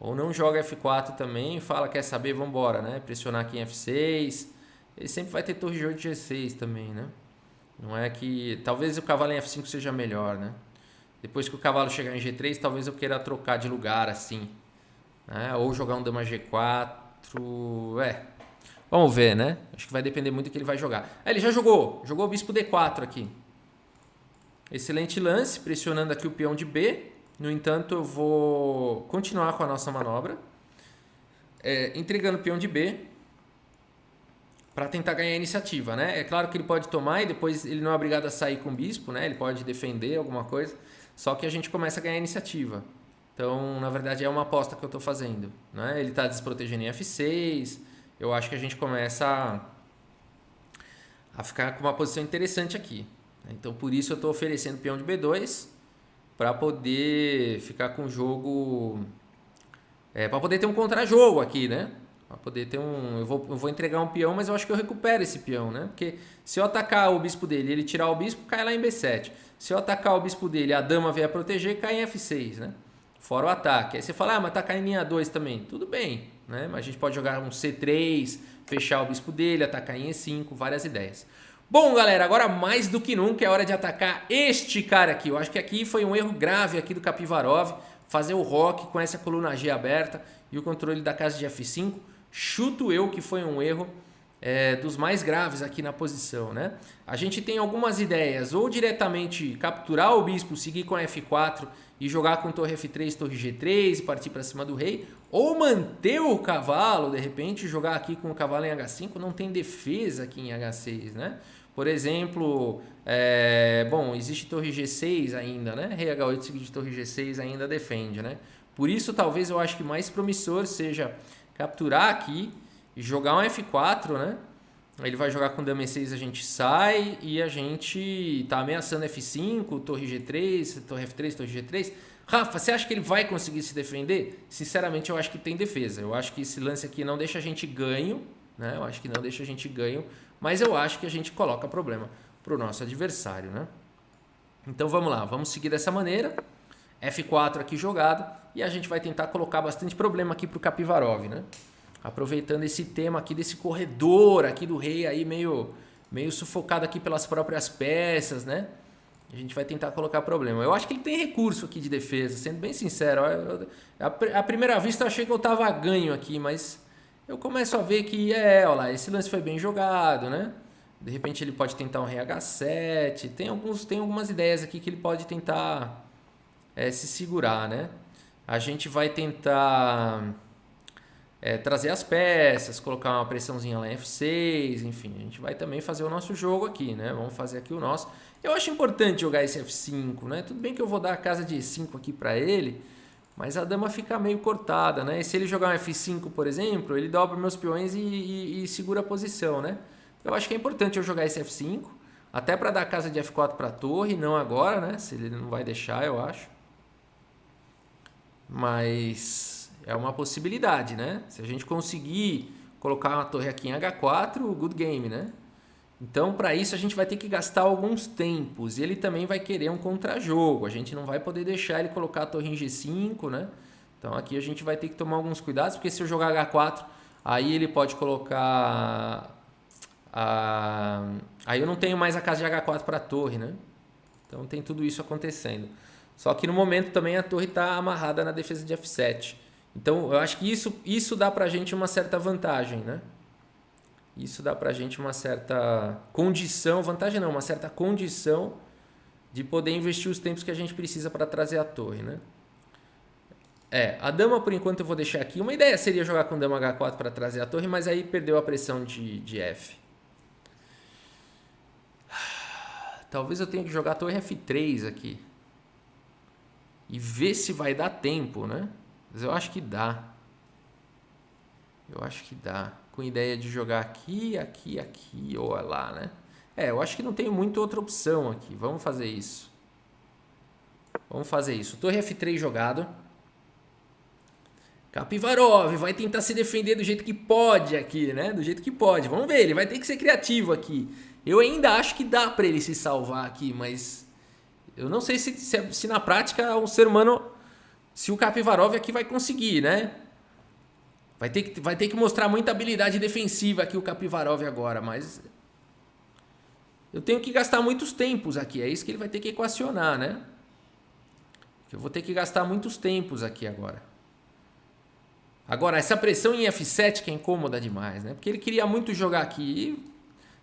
Ou não joga F4 também, fala, quer saber, vamos embora, né? Pressionar aqui em F6. Ele sempre vai ter torre de 8 G6 também, né? Não é que... Talvez o cavalo em F5 seja melhor, né? Depois que o cavalo chegar em G3, talvez eu queira trocar de lugar, assim, né? Ou jogar um dama G4, vamos ver, né? Acho que vai depender muito do que ele vai jogar. Ele já jogou o bispo D4 aqui. Excelente lance, pressionando aqui o peão de B. No entanto, eu vou continuar com a nossa manobra. Entregando o peão de B para tentar ganhar a iniciativa, né? É claro que ele pode tomar e depois ele não é obrigado a sair com o bispo, né? Ele pode defender alguma coisa. Só que a gente começa a ganhar a iniciativa. Então, na verdade, é uma aposta que eu estou fazendo, né? Ele está desprotegendo em F6... Eu acho que a gente começa a ficar com uma posição interessante aqui. Então, por isso eu estou oferecendo peão de B2 para poder ficar com o jogo... para poder ter um contra-jogo aqui, né? Para poder ter um... Eu vou entregar um peão, mas eu acho que eu recupero esse peão, né? Porque se eu atacar o bispo dele e ele tirar o bispo, cai lá em B7. Se eu atacar o bispo dele e a dama vier proteger, cai em F6, né? Fora o ataque. Aí você fala, mas tá caindo em A2 também. Tudo bem, né? Mas a gente pode jogar um C3, fechar o bispo dele, atacar em E5, várias ideias. Bom, galera, agora mais do que nunca é hora de atacar este cara aqui. Eu acho que aqui foi um erro grave aqui do Kapivarov, fazer o roque com essa coluna G aberta e o controle da casa de F5. Chuto eu que foi um erro dos mais graves aqui na posição, né? A gente tem algumas ideias, ou diretamente capturar o bispo, seguir com F4 e jogar com torre F3, torre G3 e partir para cima do rei, ou manter o cavalo, de repente jogar aqui com o cavalo em H5, não tem defesa aqui em H6, né? Por exemplo, existe torre G6 ainda, né? Rei H8 seguido de torre G6 ainda defende, né? Por isso, talvez eu acho que mais promissor seja capturar aqui e jogar um F4, né? Ele vai jogar com dama E6, a gente sai e a gente tá ameaçando F5, torre G3, torre F3, torre G3. Rafa, você acha que ele vai conseguir se defender? Sinceramente, eu acho que tem defesa. Eu acho que esse lance aqui não deixa a gente ganho, né? Eu acho que não deixa a gente ganho, mas eu acho que a gente coloca problema pro nosso adversário, né? Então vamos lá, vamos seguir dessa maneira. F4 aqui jogado e a gente vai tentar colocar bastante problema aqui pro Kapivarov, né? Aproveitando esse tema aqui desse corredor aqui do rei aí meio sufocado aqui pelas próprias peças, né? A gente vai tentar colocar problema. Eu acho que ele tem recurso aqui de defesa, sendo bem sincero. À primeira vista eu achei que eu tava ganho aqui, mas eu começo a ver que olha lá, esse lance foi bem jogado, né? De repente ele pode tentar um rei H7. Tem algumas ideias aqui que ele pode tentar se segurar, né? A gente vai tentar trazer as peças, colocar uma pressãozinha lá em F6, enfim, a gente vai também fazer o nosso jogo aqui, né? Vamos fazer aqui o nosso. Eu acho importante jogar esse F5, né? Tudo bem que eu vou dar a casa de E5 aqui para ele, mas a dama fica meio cortada, né? E se ele jogar um F5, por exemplo, ele dobra meus peões e segura a posição, né? Eu acho que é importante eu jogar esse F5, até para dar a casa de F4 para a torre, não agora, né? Se ele não vai deixar, eu acho. Mas é uma possibilidade, né? Se a gente conseguir colocar uma torre aqui em H4, good game, né? Então, para isso, a gente vai ter que gastar alguns tempos. E ele também vai querer um contra-jogo. A gente não vai poder deixar ele colocar a torre em G5, né? Então aqui a gente vai ter que tomar alguns cuidados, porque se eu jogar H4, aí ele pode colocar... Aí eu não tenho mais a casa de H4 para a torre, né? Então tem tudo isso acontecendo. Só que no momento também a torre está amarrada na defesa de F7. Então eu acho que isso dá pra gente uma certa vantagem, né? Isso dá pra gente uma certa condição, vantagem não, uma certa condição de poder investir os tempos que a gente precisa para trazer a torre, né? A dama por enquanto eu vou deixar aqui. Uma ideia seria jogar com dama H4 para trazer a torre, mas aí perdeu a pressão de F. Talvez eu tenha que jogar a torre F3 aqui. E ver se vai dar tempo, né? Mas eu acho que dá. Eu acho que dá. Com ideia de jogar aqui, aqui, aqui ou lá, né? Eu acho que não tem muita outra opção aqui. Vamos fazer isso. Vamos fazer isso. Torre F3 jogado. Capivarov vai tentar se defender do jeito que pode aqui, né? Do jeito que pode. Vamos ver, ele vai ter que ser criativo aqui. Eu ainda acho que dá pra ele se salvar aqui, mas... eu não sei se na prática um ser humano... se o Capivarov aqui vai conseguir, né? Vai ter que mostrar muita habilidade defensiva aqui o Capivarov agora, mas... eu tenho que gastar muitos tempos aqui. É isso que ele vai ter que equacionar, né? Eu vou ter que gastar muitos tempos aqui agora. Agora, essa pressão em F7 que é incômoda demais, né? Porque ele queria muito jogar aqui. E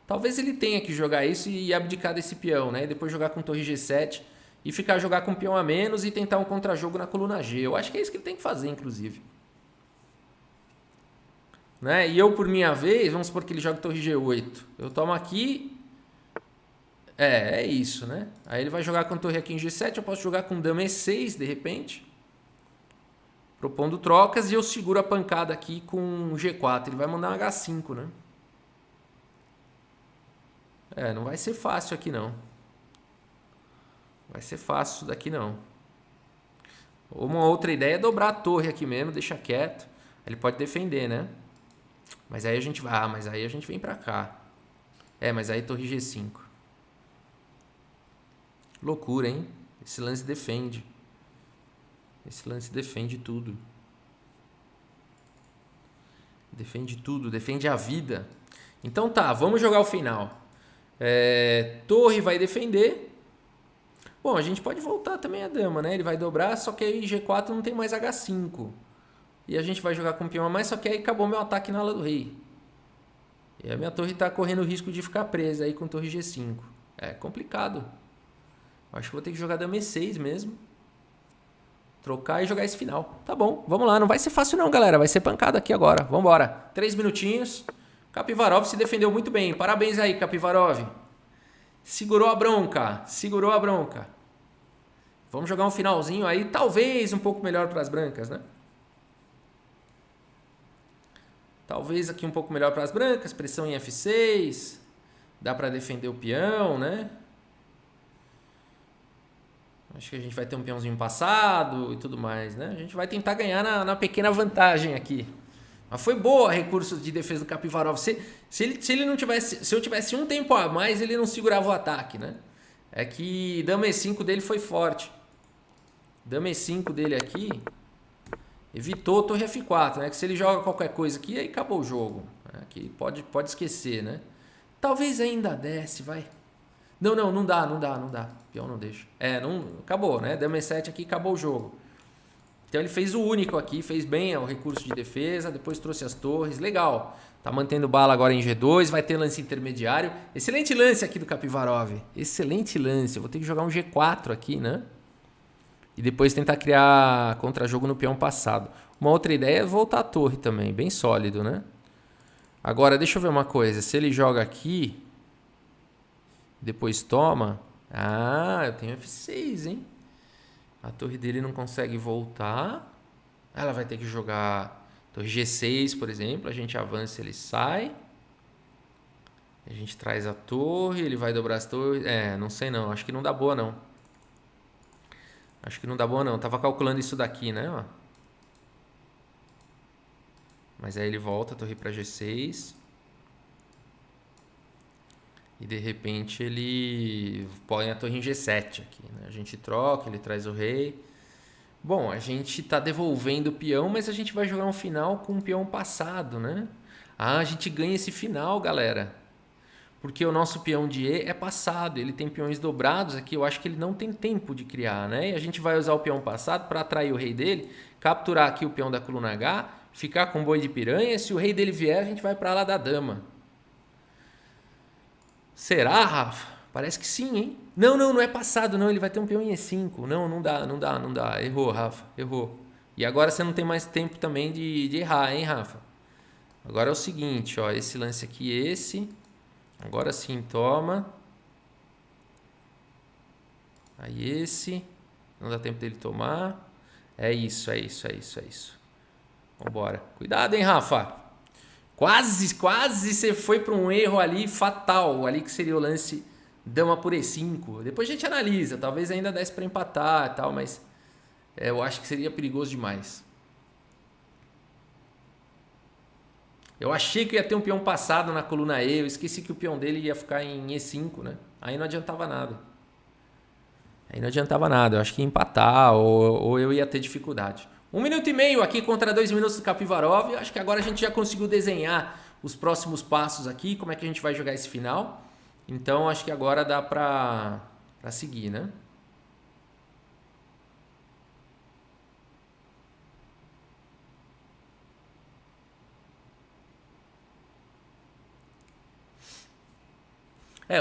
talvez ele tenha que jogar isso e abdicar desse peão, né? E depois jogar com torre G7 e jogar com peão a menos e tentar um contra-jogo na coluna G. Eu acho que é isso que ele tem que fazer, inclusive. Né? E eu, por minha vez, vamos supor que ele joga torre G8. Eu tomo aqui... é isso, né? Aí ele vai jogar com torre aqui em G7, eu posso jogar com dama E6, de repente. Propondo trocas e eu seguro a pancada aqui com G4. Ele vai mandar um H5, né? Não vai ser fácil aqui, não. Vai ser fácil isso daqui, não. Uma outra ideia é dobrar a torre aqui mesmo, deixa quieto. Ele pode defender, né? Mas aí a gente vai... mas aí a gente vem pra cá. Mas aí torre G5. Loucura, hein? Esse lance defende. Esse lance defende tudo. Defende tudo, defende a vida. Então tá, vamos jogar o final. Torre vai defender. Bom, a gente pode voltar também a dama, né? Ele vai dobrar, só que aí G4 não tem mais H5. E a gente vai jogar com peão a mais, só que aí acabou meu ataque na ala do rei. E a minha torre tá correndo o risco de ficar presa aí com torre G5. É complicado. Acho que vou ter que jogar dama E6 mesmo. Trocar e jogar esse final. Tá bom, vamos lá. Não vai ser fácil não, galera. Vai ser pancada aqui agora. Vamos embora. 3 minutinhos. Capivarov se defendeu muito bem. Parabéns aí, Capivarov. Segurou a bronca. Segurou a bronca. Vamos jogar um finalzinho aí. Talvez um pouco melhor para as brancas, né? Talvez aqui um pouco melhor para as brancas. Pressão em F6. Dá para defender o peão, né? Acho que a gente vai ter um peãozinho passado e tudo mais, né? A gente vai tentar ganhar na pequena vantagem aqui. Mas foi boa recurso de defesa do Capivarov. Se eu tivesse um tempo a mais, ele não segurava o ataque, né? É que dama E5 dele foi forte. Dama E5 dele aqui evitou torre F4, né? Que se ele joga qualquer coisa aqui, aí acabou o jogo. Aqui pode esquecer, né? Talvez ainda desce, vai. Não dá. Peão não deixa. Acabou, né? Dama E7 aqui, acabou o jogo. Então ele fez o único aqui, fez bem o recurso de defesa, depois trouxe as torres, legal. Tá mantendo bala agora em G2, vai ter lance intermediário. Excelente lance aqui do Capivarov. Excelente lance. Eu vou ter que jogar um G4 aqui, né? E depois tentar criar contra-jogo no peão passado. Uma outra ideia é voltar a torre também, bem sólido, né? Agora, deixa eu ver uma coisa. Se ele joga aqui... depois toma... eu tenho F6, hein? A torre dele não consegue voltar. Ela vai ter que jogar torre G6, por exemplo. A gente avança, ele sai. A gente traz a torre, ele vai dobrar as torres. Não sei não. Acho que não dá boa, não. Tava calculando isso daqui, né? Ó. Mas aí ele volta a torre para G6. E de repente ele põe a torre em G7 aqui, né? A gente troca, ele traz o rei. Bom, a gente tá devolvendo o peão, mas a gente vai jogar um final com um peão passado, né? Ah, a gente ganha esse final, galera. Porque o nosso peão de E é passado, ele tem peões dobrados aqui, eu acho que ele não tem tempo de criar, né? E a gente vai usar o peão passado para atrair o rei dele, capturar aqui o peão da coluna H, ficar com o boi de piranha, se o rei dele vier, a gente vai para lá da dama. Será, Rafa? Parece que sim, hein? Não, não, não é passado, não. Ele vai ter um peão em E5. Não, não dá, não dá, não dá. Errou, Rafa, errou. E agora você não tem mais tempo também de errar, hein, Rafa? Agora é o seguinte, ó. Esse lance aqui, esse. Agora sim, toma. Aí esse. Não dá tempo dele tomar. É isso, é isso, é isso, é isso. Vambora. Cuidado, hein, Rafa? Quase, quase você foi para um erro ali fatal. Ali que seria o lance dama por E5. Depois a gente analisa. Talvez ainda desse para empatar e tal, mas eu acho que seria perigoso demais. Eu achei que ia ter um peão passado na coluna E. Eu esqueci que o peão dele ia ficar em E5, né? Aí não adiantava nada. Aí não adiantava nada. Eu acho que ia empatar ou eu ia ter dificuldade. 1 minuto e meio aqui contra 2 minutos do Kapivarov. Acho que agora a gente já conseguiu desenhar os próximos passos aqui. Como é que a gente vai jogar esse final. Então acho que agora dá pra seguir, né?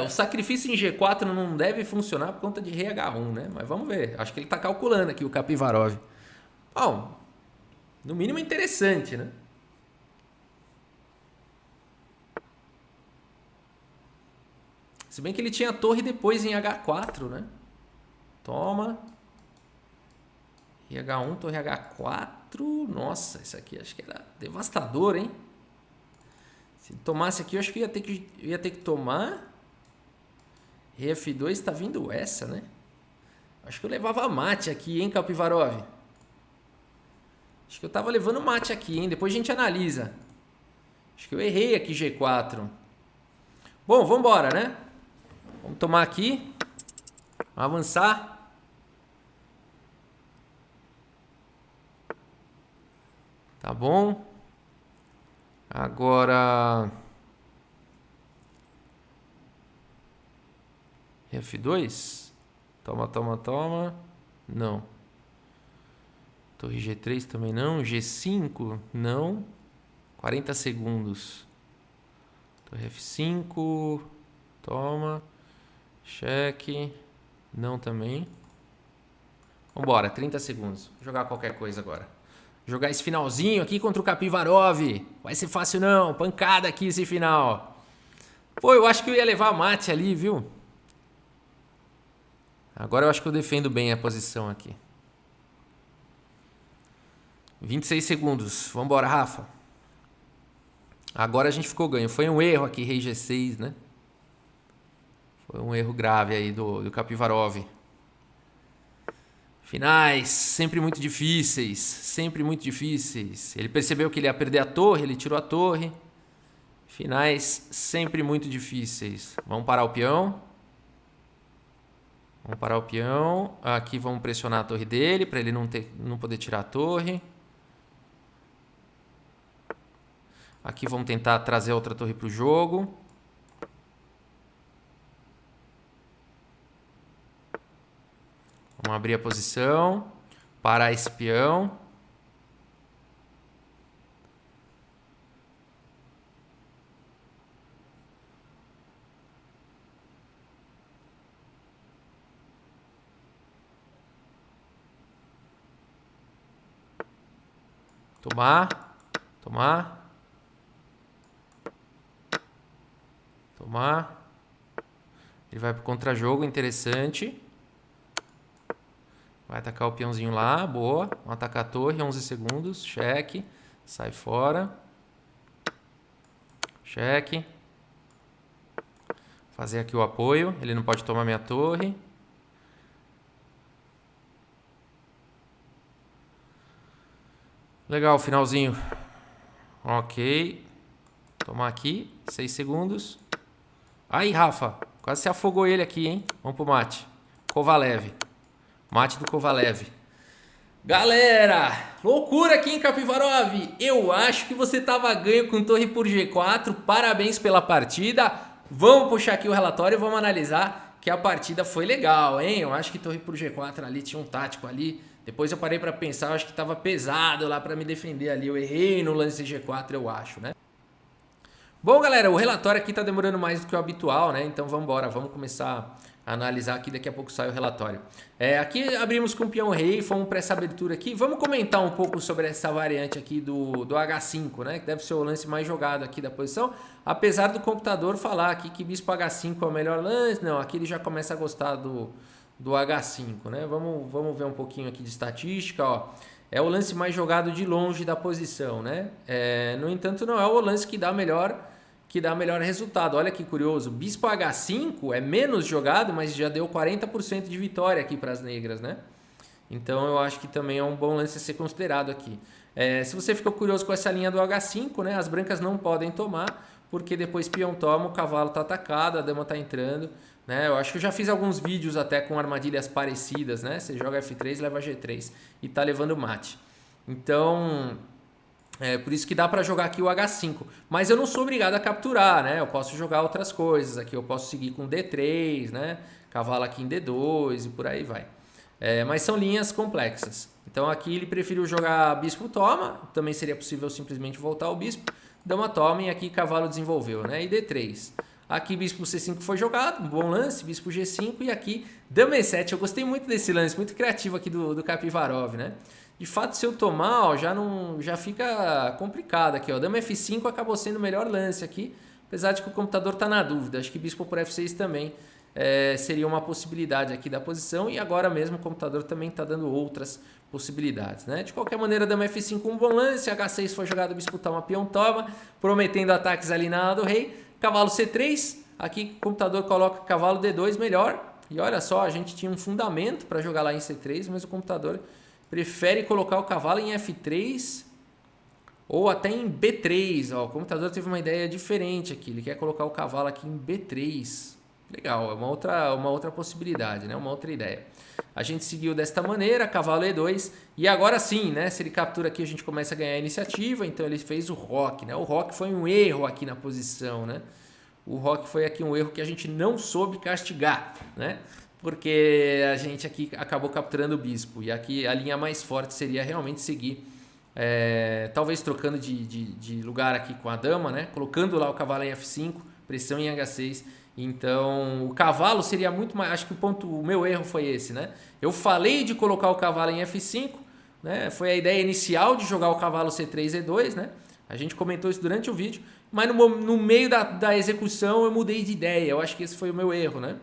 O sacrifício em G4 não deve funcionar por conta de rei H1, né? Mas vamos ver. Acho que ele tá calculando aqui o Kapivarov. Bom, no mínimo interessante, né? Se bem que ele tinha a torre depois em H4, né? Toma. E H1, torre H4. Nossa, isso aqui acho que era devastador, hein? Se ele tomasse aqui, eu acho que ia ter que tomar. Rei F2 tá vindo essa, né? Acho que eu levava mate aqui, hein, Kapivarov? Acho que eu tava levando mate aqui, hein? Depois a gente analisa. Acho que eu errei aqui G4. Bom, vamos embora, né? Vamos tomar aqui. Vamos avançar. Tá bom. Agora... F2. Toma, toma, toma. Não. Torre G3 também não. G5, não. 40 segundos. Torre F5. Toma. Cheque. Não também. Vambora, 30 segundos. Vou jogar qualquer coisa agora. Jogar esse finalzinho aqui contra o Kapivarov. Vai ser fácil não. Pancada aqui esse final. Pô, eu acho que eu ia levar mate ali, viu? Agora eu acho que eu defendo bem a posição aqui. 26 segundos. Vambora, Rafa. Agora a gente ficou ganho. Foi um erro aqui, rei G6, né? Foi um erro grave aí do Kapivarov. Finais, sempre muito difíceis. Sempre muito difíceis. Ele percebeu que ele ia perder a torre, ele tirou a torre. Finais sempre muito difíceis. Vamos parar o peão. Vamos parar o peão. Aqui vamos pressionar a torre dele para ele não poder tirar a torre. Aqui vamos tentar trazer outra torre para o jogo. Vamos abrir a posição. Parar esse peão. Tomar. Tomar. Tomar. Ele vai para o contra-jogo, interessante. Vai atacar o peãozinho lá, boa. Vamos atacar a torre, 11 segundos. Cheque. Sai fora. Cheque. Fazer aqui o apoio. Ele não pode tomar minha torre. Legal, finalzinho. Ok. Tomar aqui. 6 segundos. Aí, Rafa. Quase se afogou ele aqui, hein? Vamos pro mate. Kovalev. Mate do Kovalev. Galera, loucura aqui em Capivarov. Eu acho que você tava ganho com torre por G4. Parabéns pela partida. Vamos puxar aqui o relatório e vamos analisar que a partida foi legal, hein? Eu acho que torre por G4 ali tinha um tático ali. Depois eu parei pra pensar, eu acho que tava pesado lá pra me defender ali. Eu errei no lance G4, eu acho, né? Bom, galera, o relatório aqui tá demorando mais do que o habitual, né? Então vamos embora, vamos começar a analisar aqui, daqui a pouco sai o relatório. Aqui abrimos com o peão rei, fomos para essa abertura aqui. Vamos comentar um pouco sobre essa variante aqui do H5, né? Que deve ser o lance mais jogado aqui da posição. Apesar do computador falar aqui que bispo H5 é o melhor lance, não, aqui ele já começa a gostar do H5, né? Vamos ver um pouquinho aqui de estatística, ó. É o lance mais jogado de longe da posição, né? No entanto, não é o lance que dá melhor resultado. Olha que curioso, bispo H5 é menos jogado, mas já deu 40% de vitória aqui para as negras, né? Então eu acho que também é um bom lance a ser considerado aqui. Se você ficou curioso com essa linha do H5, né? As brancas não podem tomar, porque depois peão toma, o cavalo está atacado, a dama está entrando, né? Eu acho que eu já fiz alguns vídeos até com armadilhas parecidas, né? Você joga F3, leva G3 e tá levando mate. Então, por isso que dá para jogar aqui o H5. Mas eu não sou obrigado a capturar, né? Eu posso jogar outras coisas aqui. Eu posso seguir com D3, né? Cavalo aqui em D2 e por aí vai. Mas são linhas complexas. Então aqui ele preferiu jogar bispo toma. Também seria possível simplesmente voltar o bispo. Dama toma e aqui cavalo desenvolveu, né? E D3. Aqui bispo C5 foi jogado, um bom lance, bispo G5 e aqui dama E7. Eu gostei muito desse lance, muito criativo aqui do Capivarov, né? De fato, se eu tomar, ó, já fica complicado aqui, ó. Dama F5 acabou sendo o melhor lance aqui, apesar de que o computador está na dúvida. Acho que bispo por F6 também seria uma possibilidade aqui da posição e agora mesmo o computador também está dando outras possibilidades, né? De qualquer maneira, dama F5 um bom lance, H6 foi jogado, bispo toma, peão toma, prometendo ataques ali na ala do rei. Cavalo C3, aqui o computador coloca cavalo D2 melhor. E olha só, a gente tinha um fundamento para jogar lá em C3, mas o computador prefere colocar o cavalo em F3 ou até em B3. Ó, o computador teve uma ideia diferente aqui, ele quer colocar o cavalo aqui em B3. Legal, é uma outra possibilidade, né? Uma outra ideia. A gente seguiu desta maneira, cavalo E2, e agora sim, né? Se ele captura aqui, a gente começa a ganhar a iniciativa, então ele fez o roque, né? O roque foi um erro aqui na posição, né? O roque foi aqui um erro que a gente não soube castigar, né? Porque a gente aqui acabou capturando o bispo, e aqui a linha mais forte seria realmente seguir, talvez trocando de lugar aqui com a dama, né? Colocando lá o cavalo em F5, pressão em H6. Então, o cavalo seria muito mais... Acho que o meu erro foi esse, né? Eu falei de colocar o cavalo em F5, né? Foi a ideia inicial de jogar o cavalo C3, E2, né? A gente comentou isso durante o vídeo, mas no meio da execução eu mudei de ideia. Eu acho que esse foi o meu erro, né?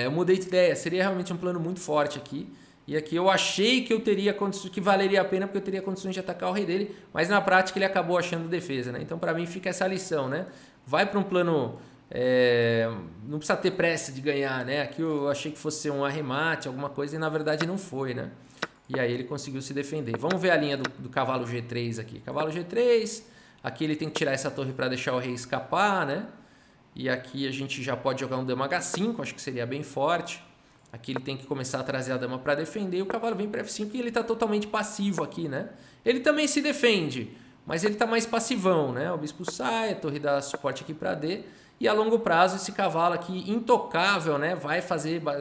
Eu mudei de ideia. Seria realmente um plano muito forte aqui. E aqui eu achei que eu teria condições, que valeria a pena, porque eu teria condições de atacar o rei dele, mas na prática ele acabou achando defesa, né? Então, para mim, fica essa lição, né? Vai para um plano... não precisa ter pressa de ganhar, né? Aqui eu achei que fosse um arremate, alguma coisa, e na verdade não foi, né? E aí ele conseguiu se defender. Vamos ver a linha do cavalo G3 aqui. Cavalo G3, aqui ele tem que tirar essa torre para deixar o rei escapar, né? E aqui a gente já pode jogar um dama H5, acho que seria bem forte. Aqui ele tem que começar a trazer a dama para defender, e o cavalo vem para F5 e ele está totalmente passivo aqui, né? Ele também se defende, mas ele está mais passivão, né? O bispo sai, a torre dá suporte aqui para D, e a longo prazo esse cavalo aqui intocável, né?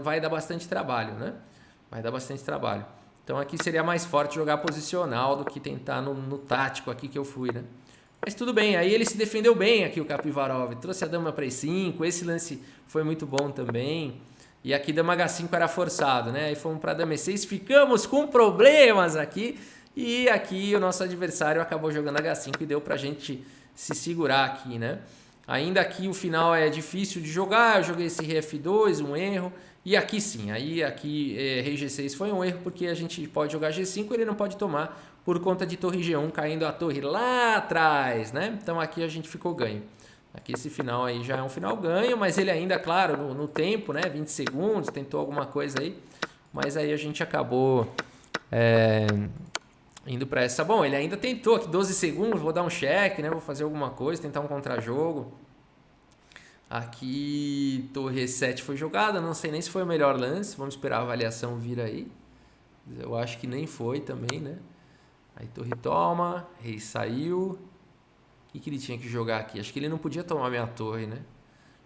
Vai dar bastante trabalho, né? Vai dar bastante trabalho. Então aqui seria mais forte jogar posicional do que tentar no tático aqui que eu fui, né? Mas tudo bem, aí ele se defendeu bem aqui o Capivarov, trouxe a dama para E5, esse lance foi muito bom também. E aqui dama H5 era forçado, né? Aí fomos para dama E6, ficamos com problemas aqui. E aqui o nosso adversário acabou jogando H5 e deu pra gente se segurar aqui, né? Ainda aqui o final é difícil de jogar, eu joguei esse rei F2, um erro. E aqui sim, aqui rei G6 foi um erro, porque a gente pode jogar G5 e ele não pode tomar por conta de torre G1 caindo a torre lá atrás, né? Então aqui a gente ficou ganho. Aqui esse final aí já é um final ganho, mas ele ainda, claro, no tempo, né? 20 segundos, tentou alguma coisa aí. Mas aí a gente acabou indo para essa. Bom, ele ainda tentou aqui 12 segundos, vou dar um cheque, né? Vou fazer alguma coisa, tentar um contra-jogo. Aqui torre E7 foi jogada, não sei nem se foi o melhor lance. Vamos esperar a avaliação vir aí. Eu acho que nem foi também, né? Aí torre toma, rei saiu. O que ele tinha que jogar aqui? Acho que ele não podia tomar minha torre, né?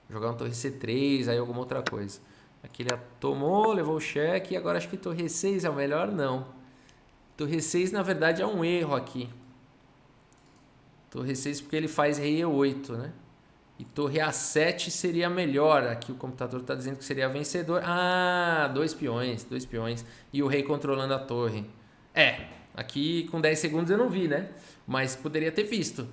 Jogar uma torre C3, aí alguma outra coisa. Aqui ele tomou, levou o cheque. E agora acho que torre E6 é o melhor? Não. Torre E6 na verdade é um erro aqui. Torre E6 porque ele faz rei E8, né? E torre A7 seria melhor. Aqui o computador está dizendo que seria vencedor. Ah, dois peões. E o rei controlando a torre. Aqui com 10 segundos eu não vi, né? Mas poderia ter visto.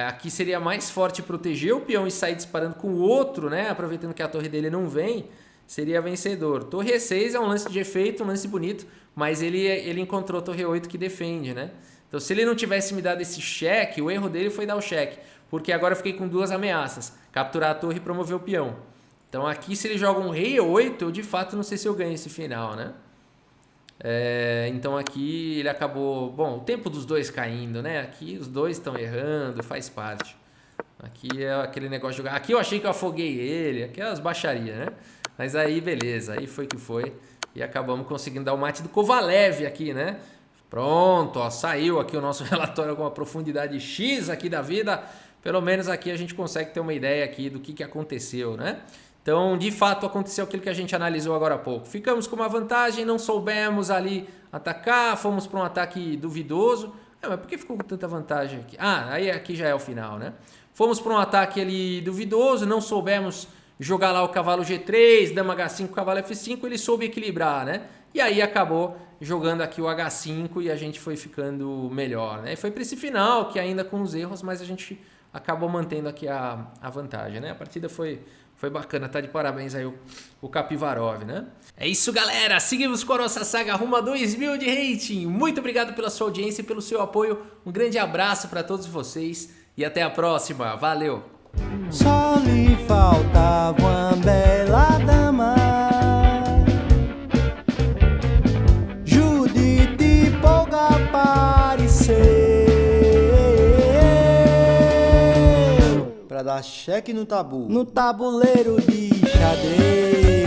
Aqui seria mais forte proteger o peão e sair disparando com o outro, né? Aproveitando que a torre dele não vem. Seria vencedor. Torre E6 é um lance de efeito, um lance bonito. Mas ele encontrou torre E8 que defende, né? Então se ele não tivesse me dado esse cheque, o erro dele foi dar o cheque. Porque agora eu fiquei com duas ameaças. Capturar a torre e promover o peão. Então aqui se ele joga um rei E8, eu de fato não sei se eu ganho esse final, né? Então aqui ele acabou... Bom, o tempo dos dois caindo, né? Aqui os dois estão errando, faz parte. Aqui é aquele negócio de jogar... Aqui eu achei que eu afoguei ele, aquelas baixarias, né? Mas aí beleza, aí foi que foi. E acabamos conseguindo dar o mate do Kovalev aqui, né? Pronto, ó, saiu aqui o nosso relatório com uma profundidade X aqui da vida. Pelo menos aqui a gente consegue ter uma ideia aqui do que aconteceu, né? Então, de fato, aconteceu aquilo que a gente analisou agora há pouco. Ficamos com uma vantagem, não soubemos ali atacar, fomos para um ataque duvidoso. Mas por que ficou com tanta vantagem aqui? Aí aqui já é o final, né? Fomos para um ataque ali duvidoso, não soubemos jogar lá o cavalo G3, dama H5, cavalo F5, ele soube equilibrar, né? E aí acabou jogando aqui o H5 e a gente foi ficando melhor, né? E foi para esse final, que ainda com os erros, mas a gente acabou mantendo aqui a vantagem, né? A partida foi bacana, tá de parabéns aí o Capivarov, né? É isso, galera, seguimos com a nossa saga rumo a 2000 de rating. Muito obrigado pela sua audiência e pelo seu apoio, um grande abraço para todos vocês e até a próxima, valeu! Só lhe faltava uma bela dama, Judite pouca apareceu pra dar cheque no tabuleiro de xadrez.